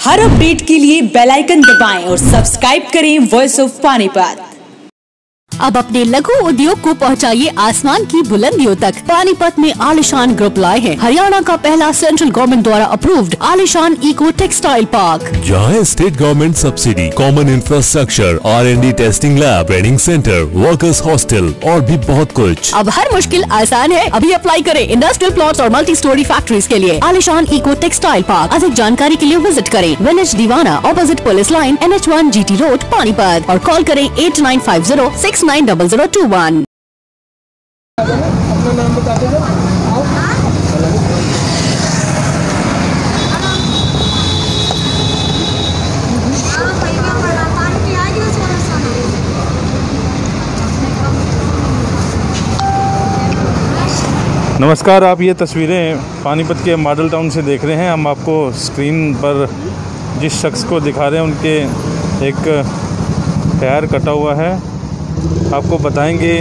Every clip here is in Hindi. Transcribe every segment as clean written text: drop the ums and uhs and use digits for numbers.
हर अपडेट के लिए बेल आइकन दबाएं और सब्सक्राइब करें वॉइस ऑफ पानीपत। अब अपने लघु उद्योग को पहुंचाइए आसमान की बुलंदियों तक। पानीपत में आलिशान ग्रुप लाए हैं हरियाणा का पहला सेंट्रल गवर्नमेंट द्वारा अप्रूव्ड आलिशान इको टेक्सटाइल पार्क, जहाँ state government subsidy, common infrastructure, R&D testing lab, training centre, workers hostel और भी बहुत कुछ। अब हर मुश्किल आसान है। अभी अप्लाई करें इंडस्ट्रियल प्लॉट्स और मल्टी स्टोरी फैक्ट्रीज के लिए। आलिशान इको टेक्सटाइल पार्क। अधिक जानकारी के लिए विजिट करें विलेज दीवाना, opposite police line, NH1 GT road, Panipat, और कॉल करें 8950690021। अपना नाम बता दो। नमस्कार, आप ये तस्वीरें पानीपत के मॉडल टाउन से देख रहे हैं। हम आपको स्क्रीन पर जिस शख्स को दिखा रहे हैं उनके एक टायर कटा हुआ है। आपको बताएंगे,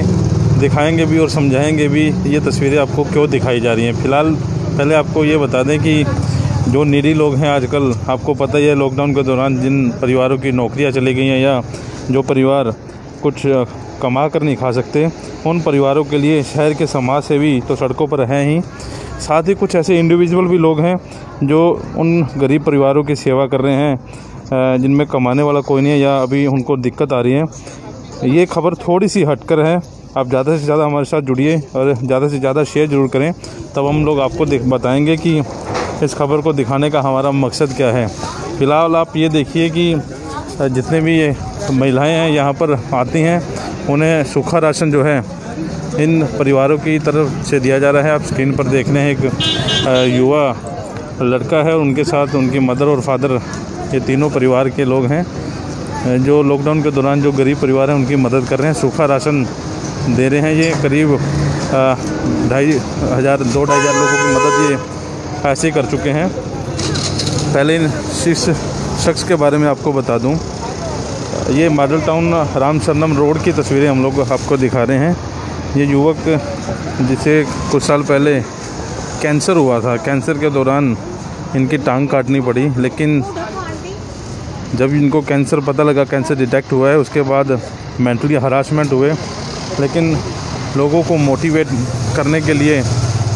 दिखाएंगे भी और समझाएंगे भी ये तस्वीरें आपको क्यों दिखाई जा रही हैं। फ़िलहाल पहले आपको ये बता दें कि जो नीडी लोग हैं आजकल, आपको पता ही है लॉकडाउन के दौरान जिन परिवारों की नौकरियां चली गई हैं या जो परिवार कुछ कमा कर नहीं खा सकते, उन परिवारों के लिए शहर के समाज सेवी तो सड़कों पर हैं ही, साथ ही कुछ ऐसे इंडिविजुअल भी लोग हैं जो उन गरीब परिवारों की सेवा कर रहे हैं जिनमें कमाने वाला कोई नहीं है या अभी उनको दिक्कत आ रही है। ये खबर थोड़ी सी हटकर है। आप ज़्यादा से ज़्यादा हमारे साथ जुड़िए और ज़्यादा से ज़्यादा शेयर ज़रूर करें, तब हम लोग आपको बताएंगे कि इस खबर को दिखाने का हमारा मकसद क्या है। फ़िलहाल आप ये देखिए कि जितने भी ये महिलाएं हैं यहाँ पर आती हैं, उन्हें सूखा राशन जो है इन परिवारों की तरफ से दिया जा रहा है। आप स्क्रीन पर देख रहे हैं एक युवा लड़का है और उनके साथ उनकी मदर और फादर, ये तीनों परिवार के लोग हैं जो लॉकडाउन के दौरान जो गरीब परिवार हैं उनकी मदद कर रहे हैं, सूखा राशन दे रहे हैं। ये करीब 2,500 लोगों की मदद ये ऐसे कर चुके हैं। पहले इस शख्स के बारे में आपको बता दूं, ये मॉडल टाउन रामचरनम रोड की तस्वीरें हम लोग आपको दिखा रहे हैं। ये युवक जिसे कुछ साल पहले कैंसर हुआ था, कैंसर के दौरान इनकी टांग काटनी पड़ी, लेकिन जब इनको कैंसर पता लगा, कैंसर डिटेक्ट हुआ है, उसके बाद मेंटली हरासमेंट हुए। लेकिन लोगों को मोटिवेट करने के लिए,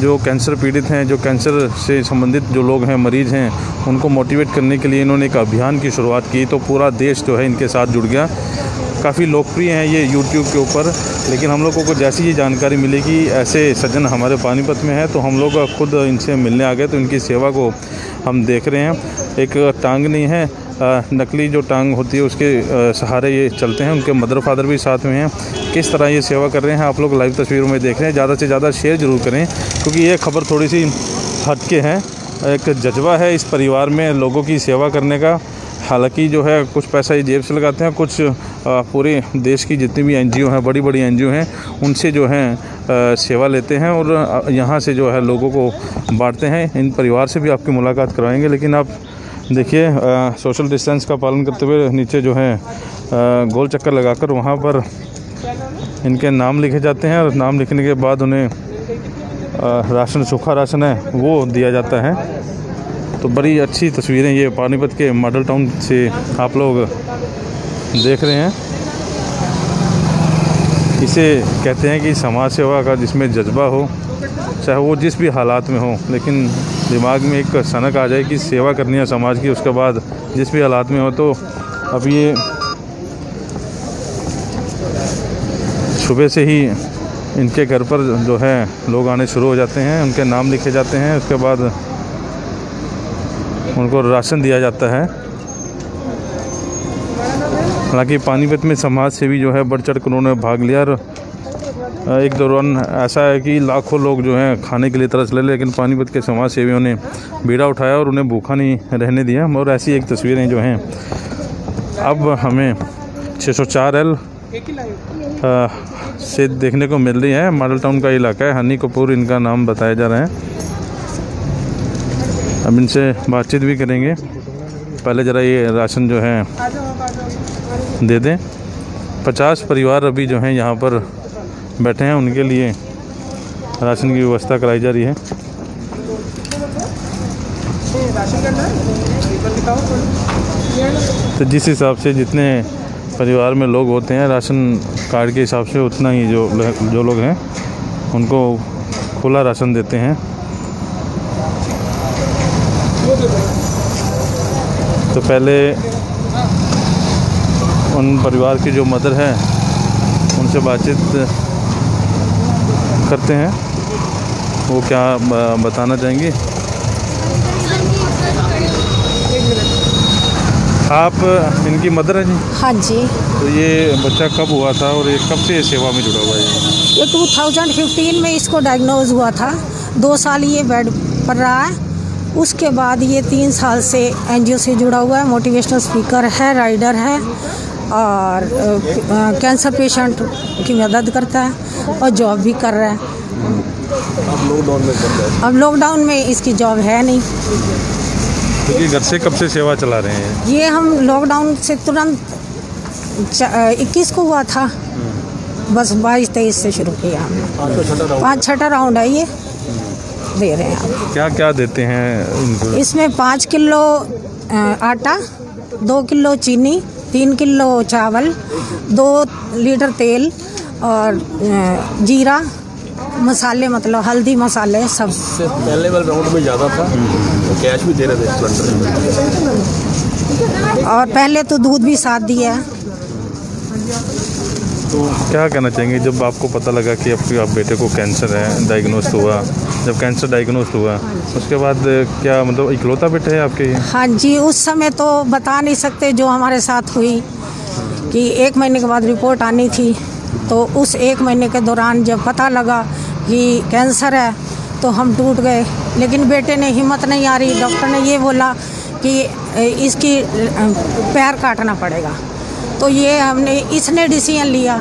जो कैंसर पीड़ित हैं, जो कैंसर से संबंधित जो लोग हैं, मरीज़ हैं, उनको मोटिवेट करने के लिए इन्होंने एक अभियान की शुरुआत की। तो पूरा देश जो है इनके साथ जुड़ गया। काफ़ी लोकप्रिय हैं ये YouTube के ऊपर, लेकिन हम लोगों को जैसी ये जानकारी मिली कि ऐसे सज्जन हमारे पानीपत में है, तो हम लोग खुद इनसे मिलने आ गए। तो इनकी सेवा को हम देख रहे हैं। एक टांग नहीं है, नकली जो टांग होती है उसके सहारे ये चलते हैं। उनके मदर फादर भी साथ में हैं। किस तरह ये सेवा कर रहे हैं आप लोग लाइव तस्वीरों में देख रहे हैं। ज़्यादा से ज़्यादा शेयर ज़रूर करें, क्योंकि ये खबर थोड़ी सी हटके है। एक जज्बा है इस परिवार में लोगों की सेवा करने का। हालांकि जो है कुछ पैसा ये जेब से लगाते हैं, कुछ पूरे देश की जितनी भी NGO हैं, बड़ी बड़ी NGO हैं, उनसे जो हैं सेवा लेते हैं और यहाँ से जो है लोगों को बांटते हैं। इन परिवार से भी आपकी मुलाकात करवाएंगे, लेकिन आप देखिए सोशल डिस्टेंस का पालन करते हुए नीचे जो है गोल चक्कर लगाकर वहाँ पर इनके नाम लिखे जाते हैं और नाम लिखने के बाद उन्हें राशन, सूखा राशन है वो दिया जाता है। तो बड़ी अच्छी तस्वीरें ये पानीपत के मॉडल टाउन से आप लोग देख रहे हैं। इसे कहते हैं कि समाज सेवा का जिसमें जज्बा हो, चाहे वो जिस भी हालात में हो, लेकिन दिमाग में एक सनक आ जाए कि सेवा करनी है समाज की, उसके बाद जिस भी हालात में हो। तो अब ये सुबह से ही इनके घर पर जो है लोग आने शुरू हो जाते हैं, उनके नाम लिखे जाते हैं, उसके बाद उनको राशन दिया जाता है। हालांकि पानीपत में समाज सेवी जो है बढ़ चढ़ कर उन्होंने भाग लिया और एक दौरान ऐसा है कि लाखों लोग जो हैं खाने के लिए तरस ले, लेकिन पानीपत के समाज सेवियों ने बीड़ा उठाया और उन्हें भूखा नहीं रहने दिया। और ऐसी एक तस्वीरें जो हैं अब हमें 604L से देखने को मिल रही है। मॉडल टाउन का इलाका है, हनी कपूर इनका नाम बताया जा रहा है। अब इनसे बातचीत भी करेंगे। पहले ज़रा ये राशन जो है दे दें। 50 परिवार अभी जो हैं यहाँ पर बैठे हैं, उनके लिए राशन की व्यवस्था कराई जा रही है। राशन करना है, तो जिस हिसाब से जितने परिवार में लोग होते हैं राशन कार्ड के हिसाब से उतना ही जो लोग हैं उनको खुला राशन देते हैं। तो पहले उन परिवार की जो मदर है उनसे बातचीत करते हैं, वो क्या बताना चाहेंगी। आप इनकी मदर हैं जी? हाँ जी। तो ये बच्चा कब हुआ था और ये कब से ये सेवा में जुड़ा हुआ है? ये 2015 में इसको डायग्नोज हुआ था। 2 साल ये बेड पर रहा है। उसके बाद ये 3 साल से एनजीओ से जुड़ा हुआ है। मोटिवेशनल स्पीकर है, राइडर है और कैंसर पेशेंट की मदद करता है और जॉब भी कर रहा है। अब लॉकडाउन में इसकी जॉब है नहीं। तो ये घर से कब से सेवा चला रहे हैं? ये हम लॉकडाउन से तुरंत 21 को हुआ था, बस 22-23 से शुरू किया हमने। 5-6 राउंड है ये दे रहे हैं आप। क्या क्या देते हैं इनको? इसमें 5 किलो आटा, 2 किलो चीनी, 3 किलो चावल, 2 लीटर तेल और जीरा मसाले, मतलब हल्दी मसाले सब। पहले वाले राउंड में ज़्यादा था तो कैश भी दे रहे थे सिलेंडर। और पहले तो दूध भी साथ दिया है। तो क्या कहना चाहेंगे जब आपको पता लगा कि आप बेटे को कैंसर है डायग्नोस्ट हुआ, जब कैंसर डायग्नोस्ट हुआ उसके बाद क्या मतलब इकलौता बेटा है आपके? हाँ जी, उस समय तो बता नहीं सकते जो हमारे साथ हुई कि 1 महीने के बाद रिपोर्ट आनी थी। तो उस 1 महीने के दौरान जब पता लगा कि कैंसर है तो हम टूट गए। लेकिन बेटे ने हिम्मत नहीं आ रही, डॉक्टर ने ये बोला कि इसकी पैर काटना पड़ेगा। तो ये इसने डिसीजन लिया।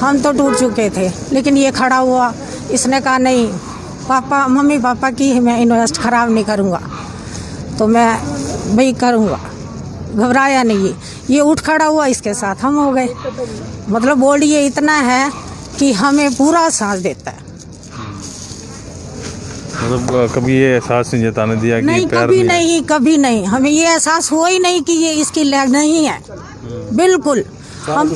हम तो टूट चुके थे लेकिन ये खड़ा हुआ। इसने कहा नहीं पापा, मम्मी पापा की मैं इन्वेस्ट ख़राब नहीं करूँगा, तो मैं भाई करूँगा। घबराया नहीं, ये उठ खड़ा हुआ, इसके साथ हम हो गए। मतलब बॉडी ये इतना है कि हमें पूरा सांस देता है। मतलब कभी ये एहसास नहीं जताने दिया कि नहीं, कभी नहीं हमें ये एहसास हुआ ही नहीं कि ये इसकी लेग नहीं है। बिल्कुल हम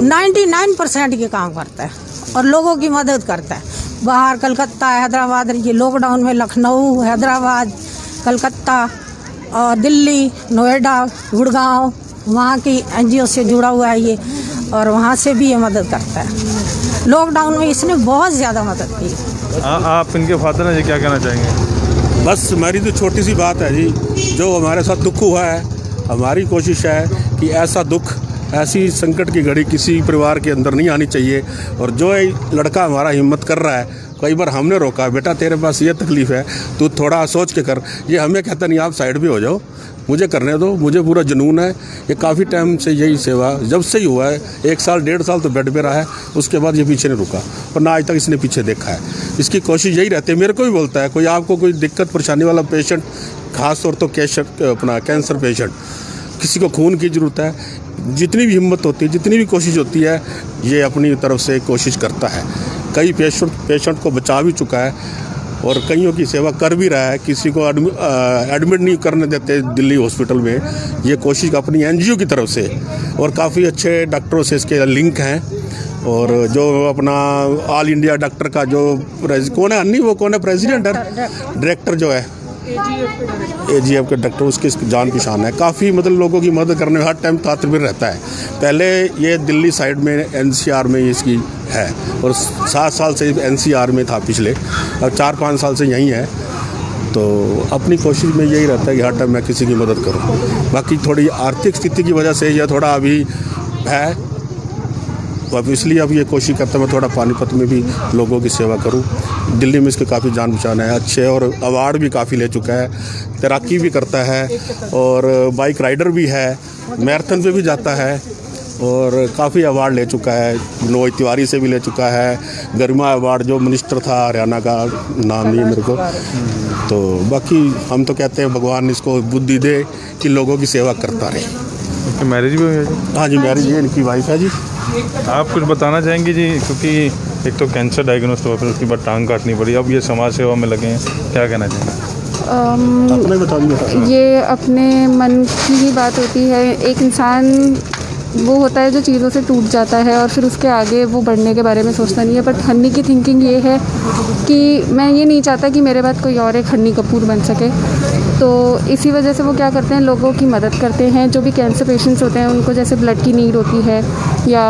99% ये काम करता है और लोगों की मदद करता है। बाहर कलकत्ता, हैदराबाद, ये लॉकडाउन में लखनऊ, हैदराबाद, कलकत्ता और दिल्ली, नोएडा, गुड़गांव, वहाँ की एनजीओ से जुड़ा हुआ है ये, और वहाँ से भी ये मदद करता है। लॉकडाउन में इसने बहुत ज़्यादा मदद की। आप इनके फादर हैं जी, क्या कहना चाहेंगे? बस हमारी तो छोटी सी बात है जी, जो हमारे साथ दुख हुआ है, हमारी कोशिश है कि ऐसा दुख, ऐसी संकट की घड़ी किसी परिवार के अंदर नहीं आनी चाहिए। और जो लड़का हमारा हिम्मत कर रहा है, कई बार हमने रोका, बेटा तेरे पास ये तकलीफ़ है, तू थोड़ा सोच के कर। ये हमें कहता नहीं, आप साइड भी हो जाओ, मुझे करने दो, मुझे पूरा जुनून है। ये काफ़ी टाइम से यही सेवा जब से ही हुआ है, 1 साल 1.5 साल तो बेड पे रहा है, उसके बाद ये पीछे नहीं रुका और ना आज तक इसने पीछे देखा है। इसकी कोशिश यही रहती है। मेरे को भी बोलता है कोई आपको कोई दिक्कत परेशानी वाला पेशेंट, खास तौर तो कैंसर पेशेंट, किसी को खून की ज़रूरत है, जितनी भी हिम्मत होती है, जितनी भी कोशिश होती है, ये अपनी तरफ से कोशिश करता है। कई पेशेंट को बचा भी चुका है और कईयों की सेवा कर भी रहा है। किसी को एडमिट नहीं करने देते दिल्ली हॉस्पिटल में, ये कोशिश अपनी एनजीओ की तरफ से, और काफ़ी अच्छे डॉक्टरों से इसके लिंक हैं। और जो अपना ऑल इंडिया डॉक्टर का जो कौन है अन्नी, वो कौन है प्रेसिडेंट है, डायरेक्टर जो है AGF के डॉक्टर, उसकी जान पहचान है। काफ़ी मतलब लोगों की मदद करने में हर टाइम तात्पर्य रहता है। पहले ये दिल्ली साइड में NCR में इसकी है और 7 साल से NCR में था पिछले, और 4-5 साल से यहीं है। तो अपनी कोशिश में यही रहता है कि हर टाइम मैं किसी की मदद करूं। बाकी थोड़ी आर्थिक स्थिति की वजह से यह थोड़ा अभी है, अब इसलिए अब ये कोशिश करता मैं थोड़ा पानीपत में भी लोगों की सेवा करूं। दिल्ली में इसके काफ़ी जान पहचान है, अच्छे, और अवार्ड भी काफ़ी ले चुका है। तैराकी भी करता है और बाइक राइडर भी है, मैराथन पे भी जाता है और काफ़ी अवार्ड ले चुका है। मनोज तिवारी से भी ले चुका है, गरिमा अवार्ड, जो मिनिस्टर था हरियाणा का, नाम नहीं है मेरे को। तो बाकी हम तो कहते हैं भगवान इसको बुद्धि दे कि लोगों की सेवा करता रहे। मैरिज भी हुई है जी? हाँ जी, मैरिज है, इनकी वाइफ है जी। आप कुछ बताना चाहेंगे जी, क्योंकि एक तो कैंसर डायग्नोस्ट हुआ, फिर उसके बाद टांग काटनी पड़ी, अब ये समाज सेवा में लगे हैं, क्या कहना चाहेंगे? अपने बता दीजिए। ये अपने मन की ही बात होती है। एक इंसान वो होता है जो चीज़ों से टूट जाता है और फिर उसके आगे वो बढ़ने के बारे में सोचता नहीं है। बट हन्नी की थिंकिंग ये है कि मैं ये नहीं चाहता कि मेरे बाद कोई और एक हन्नी कपूर बन सके। तो इसी वजह से वो क्या करते हैं, लोगों की मदद करते हैं। जो भी कैंसर पेशेंट्स होते हैं उनको जैसे ब्लड की नीड होती है या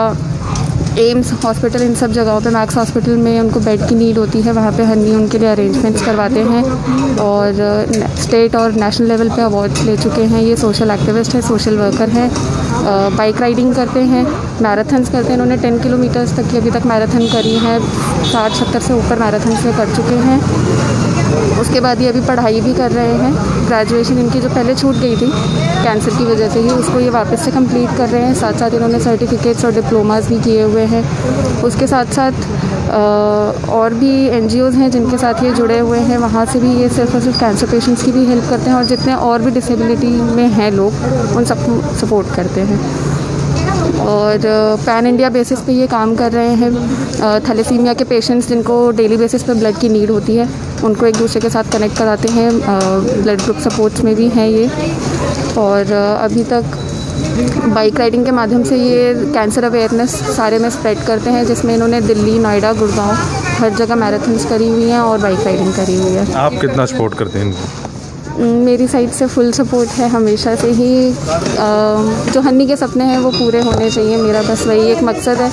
एम्स हॉस्पिटल, इन सब जगहों पे, मैक्स हॉस्पिटल में उनको बेड की नीड होती है, वहाँ पे हन्नी उनके लिए अरेंजमेंट्स करवाते हैं। और स्टेट और नेशनल लेवल पे अवार्ड्स ले चुके हैं। ये सोशल एक्टिविस्ट है, सोशल वर्कर है। बाइक राइडिंग करते हैं, मैराथन्स करते हैं। इन्होंने 10 किलोमीटर्स तक की अभी तक मैराथन करी है। 60-70 से ऊपर मैराथन्स में कर चुके हैं। उसके बाद ये अभी पढ़ाई भी कर रहे हैं। ग्रेजुएशन इनकी जो पहले छूट गई थी कैंसर की वजह से ही, उसको ये वापस से कंप्लीट कर रहे हैं। साथ साथ इन्होंने सर्टिफिकेट्स और डिप्लोमास भी किए हुए हैं। उसके साथ साथ और भी NGOs हैं जिनके साथ ये जुड़े हुए हैं। वहाँ से भी ये सिर्फ और सिर्फ कैंसर पेशेंट्स की भी हेल्प करते हैं और जितने और भी डिसेबिलिटी में हैं लोग उन सबको सपोर्ट करते हैं। और पैन इंडिया बेसिस पे ये काम कर रहे हैं। थैलेसीमिया के पेशेंट्स जिनको डेली बेसिस पे ब्लड की नीड होती है उनको एक दूसरे के साथ कनेक्ट कराते हैं। ब्लड ग्रुप सपोर्ट्स में भी हैं ये। और अभी तक बाइक राइडिंग के माध्यम से ये कैंसर अवेयरनेस सारे में स्प्रेड करते हैं, जिसमें इन्होंने दिल्ली, नोएडा, गुड़गांव हर जगह मैराथन्स करी हुई हैं और बाइक राइडिंग करी हुई है। आप कितना सपोर्ट करते हैं इनको? मेरी साइड से फुल सपोर्ट है हमेशा से ही। जो हन्नी के सपने हैं वो पूरे होने चाहिए, मेरा बस वही एक मकसद है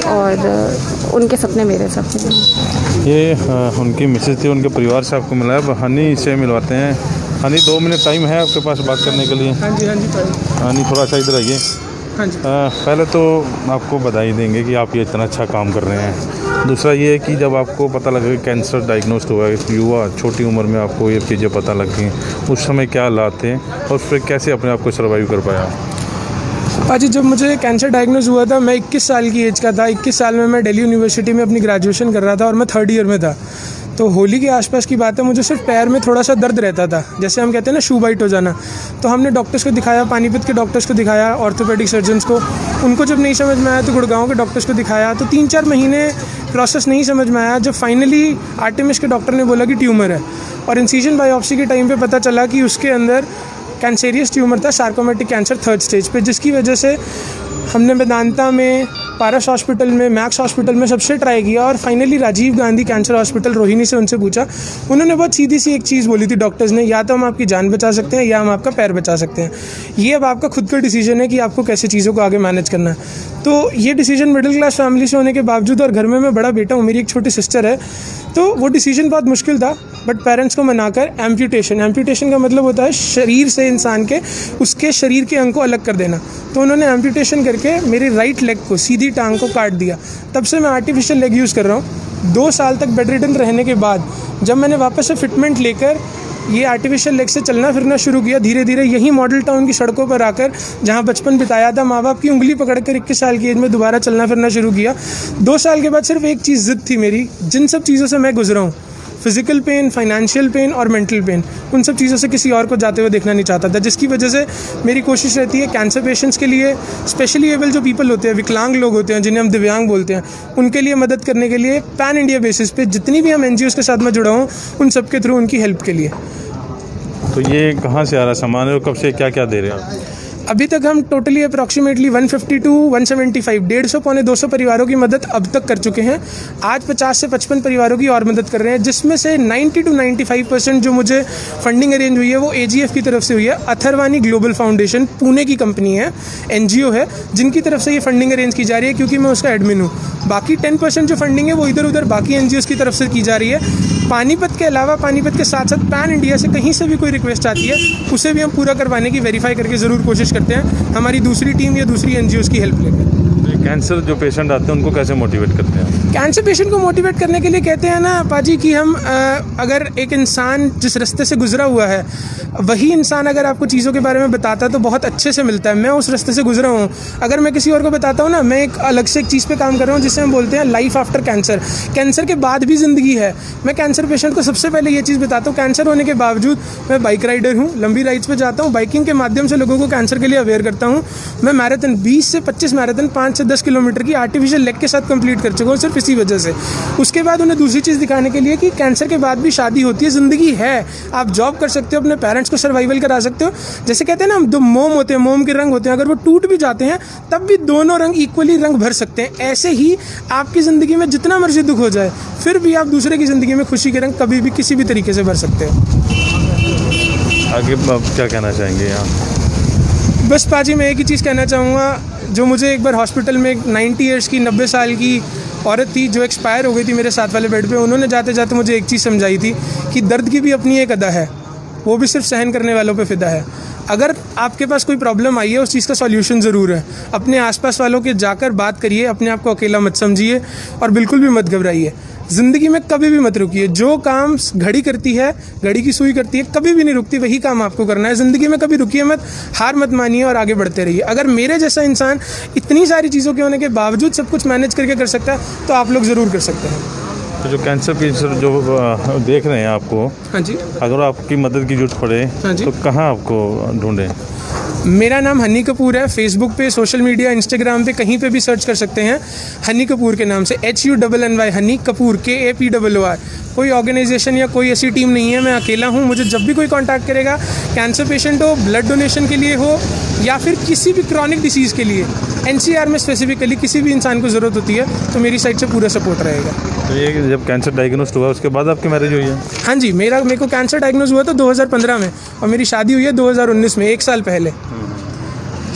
और उनके सपने मेरे सपने हैं। ये उनकी मिसेज थी, उनके परिवार से आपको मिला है। अब हनी से मिलवाते हैं। हनी 2 मिनट टाइम है आपके पास बात करने के लिए? हाँ जी हनी थोड़ा सा इधर आइए। हाँ जी। पहले तो आपको बधाई देंगे कि आप ये इतना अच्छा काम कर रहे हैं। दूसरा ये है कि जब आपको पता लगा कि कैंसर डायग्नोस्ट हुआ है, युवा छोटी उम्र में आपको ये चीज़ें पता लग गई, उस समय क्या हालात थे और फिर कैसे अपने आप को सर्वाइव कर पाया? पाजी, जब मुझे कैंसर डायग्नोज हुआ था मैं 21 साल की एज का था। 21 साल में मैं दिल्ली यूनिवर्सिटी में अपनी ग्रेजुएशन कर रहा था और मैं 3rd ईयर में था। तो होली के आसपास की बात है, मुझे सिर्फ पैर में थोड़ा सा दर्द रहता था, जैसे हम कहते हैं ना शू बाइट हो जाना। तो हमने डॉक्टर्स को दिखाया, पानीपत के डॉक्टर्स को दिखाया, ऑर्थोपेडिक सर्जन्स को। उनको जब नहीं समझ में आया तो गुड़गांव के डॉक्टर्स को दिखाया। तो 3-4 महीने प्रोसेस नहीं समझ में आया। जब फाइनली आर्टेमिस के डॉक्टर ने बोला कि ट्यूमर है और इंसिजन बायोप्सी के टाइम पे पता चला कि उसके अंदर कैंसेरियस ट्यूमर था, सार्कोमेटिक कैंसर 3rd स्टेज पे, जिसकी वजह से हमने वेदांता में, पारस हॉस्पिटल में, मैक्स हॉस्पिटल में सबसे ट्राई किया और finally Rajiv Gandhi cancer hospital Rohini से उनसे पूछा। उन्होंने बहुत सीधी सी एक चीज़ बोली थी डॉक्टर्स ने, या तो हम आपकी जान बचा सकते हैं या हम आपका पैर बचा सकते हैं। ये अब आपका खुद का डिसीजन है कि आपको कैसे चीज़ों को आगे मैनेज करना है। तो ये डिसीजन मिडिल क्लास फैमिली से होने के बावजूद, और घर में मैं बड़ा बेटा हूँ, मेरी एक छोटी सिस्टर है, तो वो डिसीजन बहुत मुश्किल था। बट पेरेंट्स को मनाकर एम्प्यूटेशन का मतलब होता है शरीर से इंसान के उसके शरीर के अंग को अलग कर देना। तो उन्होंने एम्प्यूटेशन करके मेरे राइट लेग को, सीधी टांग को काट दिया। तब से मैं आर्टिफिशियल लेग यूज़ कर रहा हूँ। 2 साल तक बेड रिडन रहने के बाद जब मैंने वापस से फिटमेंट लेकर ये आर्टिफिशियल लेग से चलना फिरना शुरू किया, धीरे धीरे यही मॉडल टाउन की सड़कों पर आकर, जहाँ बचपन बिताया था, माँ बाप की उंगली पकड़कर 21 साल की एज में दोबारा चलना फिरना शुरू किया। 2 साल के बाद सिर्फ एक चीज़ जिद थी मेरी, जिन सब चीज़ों से मैं गुजरा हूँ, फिजिकल पेन, फाइनेंशियल पेन और मेंटल पेन, उन सब चीज़ों से किसी और को जाते हुए देखना नहीं चाहता था। जिसकी वजह से मेरी कोशिश रहती है कैंसर पेशेंट्स के लिए, स्पेशली एबल जो पीपल होते हैं, विकलांग लोग होते हैं जिन्हें हम दिव्यांग बोलते हैं, उनके लिए मदद करने के लिए पैन इंडिया बेसिस पे जितनी भी हम NGOs के साथ मैं जुड़ा हूँ, उन सब के थ्रू उनकी हेल्प के लिए। तो ये कहाँ से आ रहा सामान है और कब से क्या क्या दे रहे हैं आप? अभी तक हम टोटली अप्रॉक्सीमेटली 150 to 175, 150-200 परिवारों की मदद अब तक कर चुके हैं। आज 50 से 55 परिवारों की और मदद कर रहे हैं, जिसमें से 90 to 95% जो मुझे फंडिंग अरेंज हुई है वो AGF की तरफ से हुई है। अथर्वानी ग्लोबल फाउंडेशन पुणे की कंपनी है, NGO है, जिनकी तरफ से ये फंडिंग अरेंज की जा रही है, क्योंकि मैं उसका एडमिन हूँ। बाकी 10% जो फंडिंग है वो इधर उधर बाकी NGOs की तरफ से की जा रही है। पानीपत के अलावा, पानीपत के साथ साथ पैन इंडिया से कहीं से भी कोई रिक्वेस्ट आती है, उसे भी हम पूरा करवाने की, वेरीफाई करके ज़रूर कोशिश करते हैं, हमारी दूसरी टीम या दूसरी NGOs की हेल्प लेकर। कैंसर जो पेशेंट आते हैं उनको कैसे मोटिवेट करते हैं? कैंसर पेशेंट को मोटिवेट करने के लिए कहते हैं ना पाजी कि हम अगर एक इंसान जिस रास्ते से गुजरा हुआ है, वही इंसान अगर आपको चीज़ों के बारे में बताता है तो बहुत अच्छे से मिलता है। मैं उस रास्ते से गुजरा हूँ, अगर मैं किसी और को बताता हूँ ना, मैं एक अलग से एक चीज़ पे काम कर रहा हूँ जिसे हम बोलते हैं लाइफ आफ्टर कैंसर। कैंसर के बाद भी ज़िंदगी है। मैं कैंसर पेशेंट को सबसे पहले ये चीज़ बताता हूँ, कैंसर होने के बावजूद मैं बाइक राइडर हूँ, लंबी राइड्स पे जाता हूँ, बाइकिंग के माध्यम से लोगों को कैंसर के लिए अवेयर करता हूँ। मैं मैराथन 20 से 25 मैराथन, 5 से 10 किलोमीटर की आर्टिफिशियल लेग के साथ कंप्लीट कर चुका हूँ सिर्फ इसी वजह से। उसके बाद उन्हें दूसरी चीज़ दिखाने के लिए कि कैंसर के बाद भी शादी होती है, ज़िंदगी है, आप जॉब कर सकते हो, अपने पेरेंट्स को सर्वाइवल करा सकते हो। जैसे कहते हैं ना, दो मोम होते हैं, मोम के रंग होते हैं, अगर वो टूट भी जाते हैं तब भी दोनों रंग इक्वली रंग भर सकते हैं। ऐसे ही आपकी ज़िंदगी में जितना मर्जी दुख हो जाए फिर भी आप दूसरे की ज़िंदगी में खुशी के रंग कभी भी किसी भी तरीके से भर सकते हो। आगे आप क्या कहना चाहेंगे यहाँ? बस पाजी मैं एक ही चीज़ कहना चाहूँगा, जो मुझे एक बार हॉस्पिटल में एक 90 ईयर्स की 90 साल की औरत थी जो एक्सपायर हो गई थी मेरे साथ वाले बेड पे, उन्होंने जाते जाते मुझे एक चीज़ समझाई थी कि दर्द की भी अपनी एक अदा है, वो भी सिर्फ सहन करने वालों पे फ़िदा है। अगर आपके पास कोई प्रॉब्लम आई है उस चीज़ का सॉल्यूशन ज़रूर है। अपने आसपास वालों के जाकर बात करिए, अपने आप को अकेला मत समझिए और बिल्कुल भी मत घबराइए। ज़िंदगी में कभी भी मत रुकिए। जो काम घड़ी करती है, घड़ी की सुई करती है, कभी भी नहीं रुकती, वही काम आपको करना है। ज़िंदगी में कभी रुकिए मत, हार मत मानिए और आगे बढ़ते रहिए। अगर मेरे जैसा इंसान इतनी सारी चीज़ों के होने के बावजूद सब कुछ मैनेज करके कर सकता है तो आप लोग ज़रूर कर सकते हैं। तो जो कैंसर पेशेंट जो देख रहे हैं आपको, हाँ जी, अगर आपकी मदद की जरूरत पड़े हाँ जी, तो कहाँ आपको ढूंढें? मेरा नाम हनी कपूर है। फेसबुक पे, सोशल मीडिया, इंस्टाग्राम पे कहीं पे भी सर्च कर सकते हैं हनी कपूर के नाम से, HUNNY हनी कपूर, KAPOOR। कोई ऑर्गेनाइजेशन या कोई ऐसी टीम नहीं है, मैं अकेला हूँ। मुझे जब भी कोई कांटेक्ट करेगा, कैंसर पेशेंट हो, ब्लड डोनेशन के लिए हो या फिर किसी भी क्रॉनिक डिसीज़ के लिए, NCR में स्पेसिफिकली किसी भी इंसान को ज़रूरत होती है तो मेरी साइड से पूरा सपोर्ट रहेगा। तो ये जब कैंसर डायग्नोस्ट हुआ उसके बाद आपकी मैरिज हुई है? हाँ जी, मेरे को कैंसर डायग्नोज हुआ था 2015 में और मेरी शादी हुई है 2019 में, 1 साल पहले।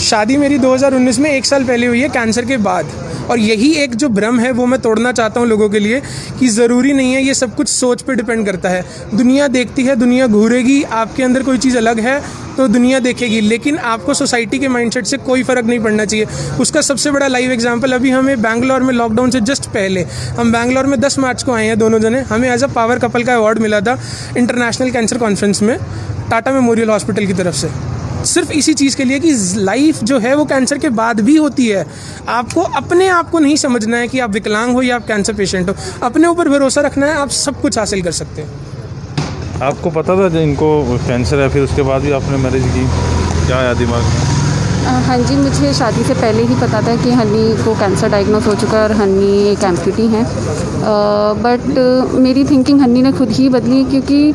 शादी मेरी 2019 में 1 साल पहले हुई है कैंसर के बाद। और यही एक जो भ्रम है वो मैं तोड़ना चाहता हूँ लोगों के लिए कि ज़रूरी नहीं है, ये सब कुछ सोच पे डिपेंड करता है। दुनिया देखती है, दुनिया घूरेगी, आपके अंदर कोई चीज़ अलग है तो दुनिया देखेगी, लेकिन आपको सोसाइटी के माइंडसेट से कोई फ़र्क नहीं पड़ना चाहिए। उसका सबसे बड़ा लाइव एग्जांपल, अभी हमें बैंगलोर में लॉकडाउन से जस्ट पहले, हम बैंगलोर में 10 मार्च को आए हैं दोनों जने, हमें एज अ पावर कपल का अवार्ड मिला था इंटरनेशनल कैंसर कॉन्फ्रेंस में टाटा मेमोरियल हॉस्पिटल की तरफ से, सिर्फ इसी चीज़ के लिए कि लाइफ जो है वो कैंसर के बाद भी होती है। आपको अपने आप को नहीं समझना है कि आप विकलांग हो या आप कैंसर पेशेंट हो, अपने ऊपर भरोसा रखना है, आप सब कुछ हासिल कर सकते हैं। आपको पता था जो इनको कैंसर है, फिर उसके बाद भी आपने मैरिज की, क्या आया दिमाग में? हाँ जी, मुझे शादी से पहले ही पता था कि हनी को कैंसर डायग्नोस हो चुका है और हनी एक एम्प्यूटी हैं। बट मेरी थिंकिंग हनी ने खुद ही बदली, क्योंकि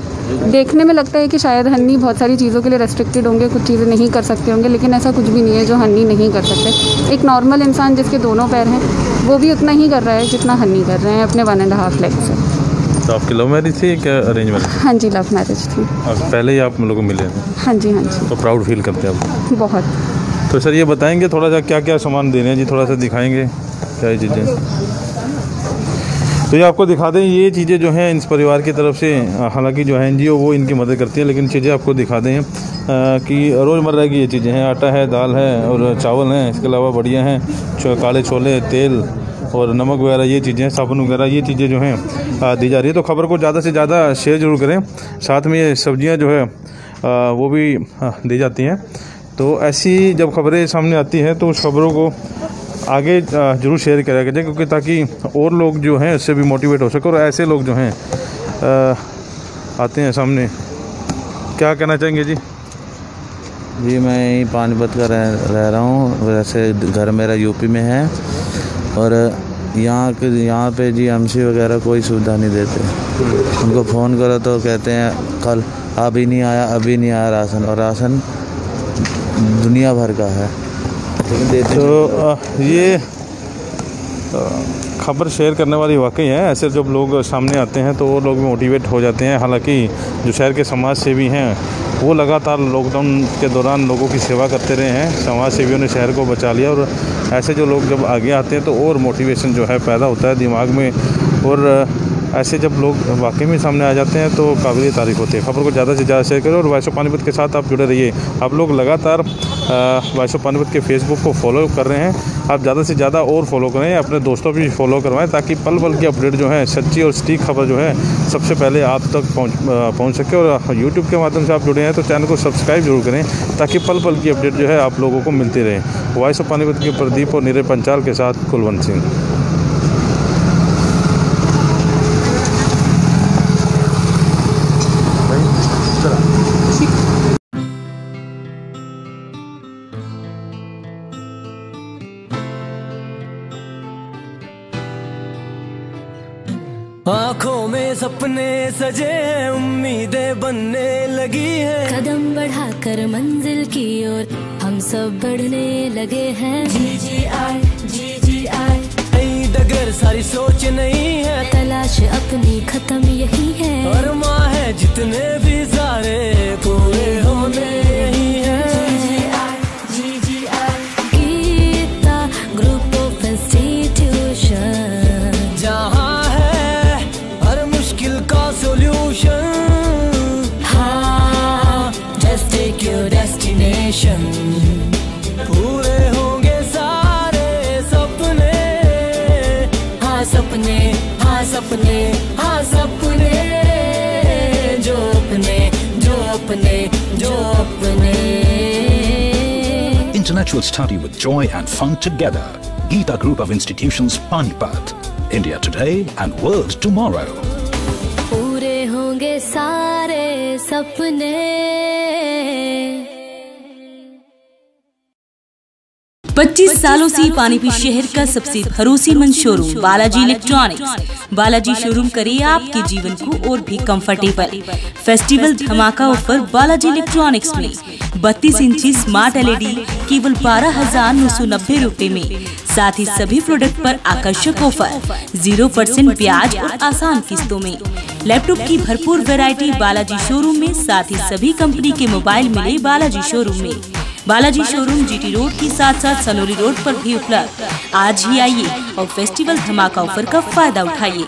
देखने में लगता है कि शायद हनी बहुत सारी चीज़ों के लिए रेस्ट्रिक्टेड होंगे, कुछ चीज़ें नहीं कर सकते होंगे, लेकिन ऐसा कुछ भी नहीं है जो हनी नहीं कर सकते। एक नॉर्मल इंसान जिसके दोनों पैर हैं वो भी उतना ही कर रहा है जितना हनी कर रहे हैं अपने 1.5 लेग से। तो आपकी लव मैरिज थी क्या अरेंज मैरिज? हाँ जी, लव मैरिज थी। और पहले ही आप लोगों को मिले थे? हाँ जी, हाँ जी। तो प्राउड फील करते हैं आप? बहुत। तो सर ये बताएंगे थोड़ा सा क्या क्या सामान दे रहे हैं जी, थोड़ा सा दिखाएंगे क्या चीज़ें? तो ये आपको दिखा दें, ये चीज़ें जो हैं इस परिवार की तरफ से, हालांकि जो है NGO वो इनकी मदद करती है, लेकिन चीज़ें आपको दिखा दें कि रोज़मर्रा की ये चीज़ें हैं। आटा है, दाल है और चावल हैं, इसके अलावा बढ़िया हैं काले छोले, तेल और नमक वगैरह, ये चीज़ें, साबुन वगैरह, ये चीज़ें जो हैं दी जा रही है। तो खबर को ज़्यादा से ज़्यादा शेयर ज़रूर करें। साथ में ये सब्जियां जो है वो भी दी जाती हैं। तो ऐसी जब खबरें सामने आती हैं तो उस खबरों को आगे ज़रूर शेयर करा करें, क्योंकि ताकि और लोग जो हैं उससे भी मोटिवेट हो सके और ऐसे लोग जो हैं आते हैं सामने। क्या कहना चाहेंगे जी? जी मैं यहीं पानीपत का रह रहा हूँ, वैसे घर मेरा यूपी में है और यहाँ पे GMC वगैरह कोई सुविधा नहीं देते। उनको फ़ोन करो तो कहते हैं कल अभी नहीं आया राशन, और राशन दुनिया भर का है लेकिन देते। तो ये खबर शेयर करने वाली वाकई है। ऐसे जब लोग सामने आते हैं तो वो लोग मोटिवेट हो जाते हैं। हालांकि जो शहर के समाज सेवी हैं वो लगातार लॉकडाउन के दौरान लोगों की सेवा करते रहे हैं। समाज सेवियों ने शहर को बचा लिया और ऐसे जो लोग जब आगे आते हैं तो और मोटिवेशन जो है पैदा होता है दिमाग में, और ऐसे जब लोग वाकई में सामने आ जाते हैं तो काबिल तारीफ़ होती है। खबर को ज़्यादा से ज़्यादा शेयर करें और वॉइस ऑफ पानीपत के साथ आप जुड़े रहिए। आप लोग लगातार वॉइस ऑफ पानीपत के फेसबुक को फॉलो कर रहे हैं, आप ज़्यादा से ज़्यादा और फॉलो करें, अपने दोस्तों भी फॉलो करवाएं, ताकि पल पल की अपडेट जो है, सच्ची और सटीक खबर जो है सबसे पहले आप तक पहुँच सके। और यूट्यूब के माध्यम से आप जुड़े हैं तो चैनल को सब्सक्राइब जरूर करें, ताकि पल पल की अपडेट जो है आप लोगों को मिलती रहे। वॉइस ऑफ पानीपत के प्रदीप और नीरज पंचाल के साथ कुलवंत सिंह। आँखों में सपने सजे, उम्मीदें बनने लगी है। कदम बढ़ाकर मंजिल की ओर हम सब बढ़ने लगे हैं। GGI GGI, नई डगर सारी सोच नहीं है, तलाश अपनी खत्म यही है। और माँ है जितने भी सारे पूरे होने यही है। GGI Geeta group of institution, जहाँ है हर मुश्किल का सोल्यूशन। हाँ, just take your destination। पूरे होंगे सारे सपने, हाँ सपने, हाँ सपने, हाँ सपने, जो अपने, जो अपने, जो अपने। Intellectual study with joy and fun together. Geeta Group of Institutions, Panipat. India today and world tomorrow. पूरे होंगे सारे सपने। 25 सालों से पानीपत शहर का सबसे भरोसेमंद showroom Balaji electronics. Balaji showroom करे आपके जीवन को और भी कंफर्टेबल। फेस्टिवल धमाका ऑफर बालाजी इलेक्ट्रॉनिक्स में 32 इंची स्मार्ट LED केवल 12,990 रुपए में। साथ ही सभी प्रोडक्ट पर आकर्षक ऑफर, 0% ब्याज और आसान किस्तों में। लैपटॉप की भरपूर वैरायटी बालाजी शोरूम में। साथ ही सभी कंपनी के मोबाइल मिले बालाजी शोरूम में। बालाजी शोरूम GT रोड के साथ साथ सनोली रोड पर भी उपलब्ध। आज ही आइए और फेस्टिवल धमाका ऑफर का फायदा उठाइए।